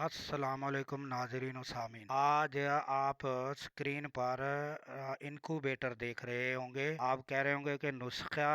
अस्सलाम वालेकुम नाज़रीन व सामीन। आज आप स्क्रीन पर इनक्यूबेटर देख रहे होंगे। आप कह रहे होंगे कि नुस्खा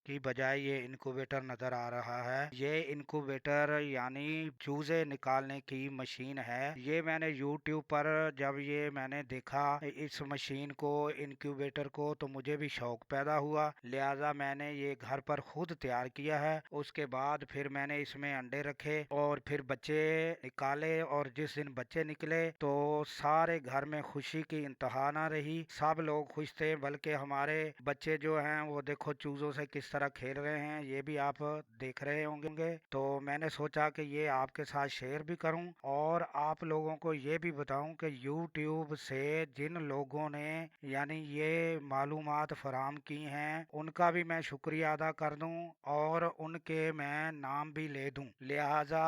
की बजाय ये इनक्यूबेटर नज़र आ रहा है। ये इनक्यूबेटर यानी चूजे निकालने की मशीन है। ये मैंने यूट्यूब पर जब ये मैंने देखा इस मशीन को, इनक्यूबेटर को, तो मुझे भी शौक पैदा हुआ। लिहाजा मैंने ये घर पर खुद तैयार किया है। उसके बाद फिर मैंने इसमें अंडे रखे और फिर बच्चे निकाले, और जिस दिन बच्चे निकले तो सारे घर में खुशी की इंतहा ना रही। सब लोग खुश थे, बल्कि हमारे बच्चे जो हैं वो देखो चूजों से किस तरह खेल रहे हैं, ये भी आप देख रहे होंगे। तो मैंने सोचा कि ये आपके साथ शेयर भी करूं और आप लोगों को ये भी बताऊं कि यूट्यूब से जिन लोगों ने यानी ये मालूमात फराहम की हैं उनका भी मैं शुक्रिया अदा कर दूं और उनके मैं नाम भी ले दूं। लिहाजा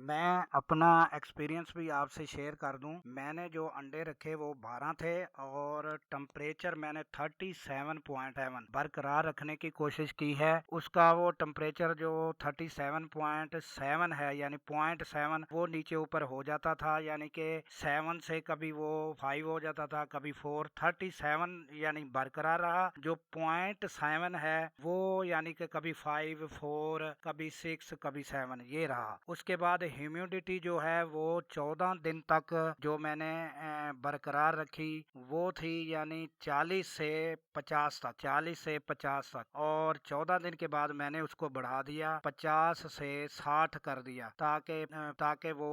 मैं अपना एक्सपीरियंस भी आपसे शेयर कर दूं। मैंने जो अंडे रखे वो 12 थे और टेम्परेचर मैंने 37.7 बरकरार रखने की कोशिश की है। उसका वो टेम्परेचर जो 37.7 है यानी 0.7 वो नीचे ऊपर हो जाता था, यानी कि 7 से कभी वो 5 हो जाता था, कभी 4। 37 यानी बरकरार रहा। जो 0.7 है वो यानी कि कभी 5, 4, कभी 6, कभी 7 ये रहा। उसके बाद ह्यूमिडिटी जो है वो 14 दिन तक जो मैंने बरकरार रखी वो थी यानी 40 से 50 तक, 40 से 50 तक। और 14 दिन के बाद मैंने उसको बढ़ा दिया, 50 से 60 कर दिया, ताकि वो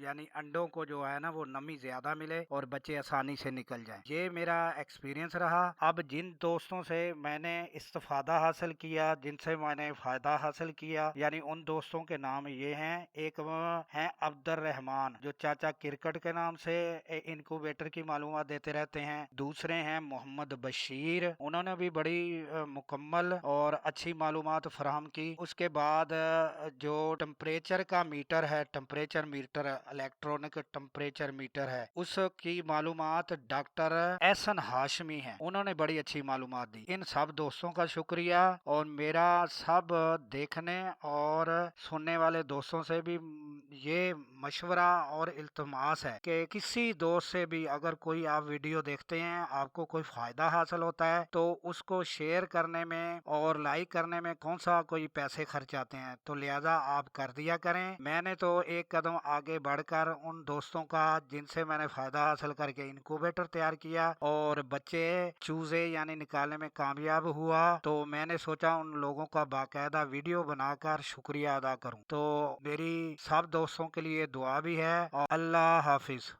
यानी अंडों को जो है ना वो नमी ज्यादा मिले और बच्चे आसानी से निकल जाएं। ये मेरा एक्सपीरियंस रहा। अब जिन दोस्तों से मैंने इस्तेफादा हासिल किया, जिनसे मैंने फायदा हासिल किया, यानी उन दोस्तों के नाम ये हैं। एक हैं अब्दुल रहमान, जो चाचा क्रिकेट के नाम से इनक्यूबेटर की मालूमात देते रहते हैं। दूसरे हैं मोहम्मद बशीर, उन्होंने भी बड़ी मुकम्मल और अच्छी मालूमात फराहम की। उसके बाद जो टेम्परेचर का मीटर है, temperature metre, electronic temperature metre है, उसकी मालूमात डॉक्टर एहसन हाशमी हैं, उन्होंने बड़ी अच्छी मालूमात दी। इन सब दोस्तों का शुक्रिया, और मेरा सब देखने और सुनने वाले दोस्तों से भी ये मशवरा और इल्तमास है कि किसी दोस्त से भी अगर कोई आप वीडियो देखते हैं, आपको कोई फायदा हासिल होता है, तो उसको शेयर करने में और लाइक करने में कौन सा कोई पैसे खर्च आते हैं, तो लिहाजा आप कर दिया करें। मैंने तो एक कदम आगे बढ़कर उन दोस्तों का जिनसे मैंने फायदा हासिल करके इनक्यूबेटर तैयार किया और बच्चे चूजे यानी निकालने में कामयाब हुआ, तो मैंने सोचा उन लोगों का बाकायदा वीडियो बनाकर शुक्रिया अदा करूं। तो मेरी सब दोस्तों के लिए दुआ भी है, और अल्लाह हाफिज।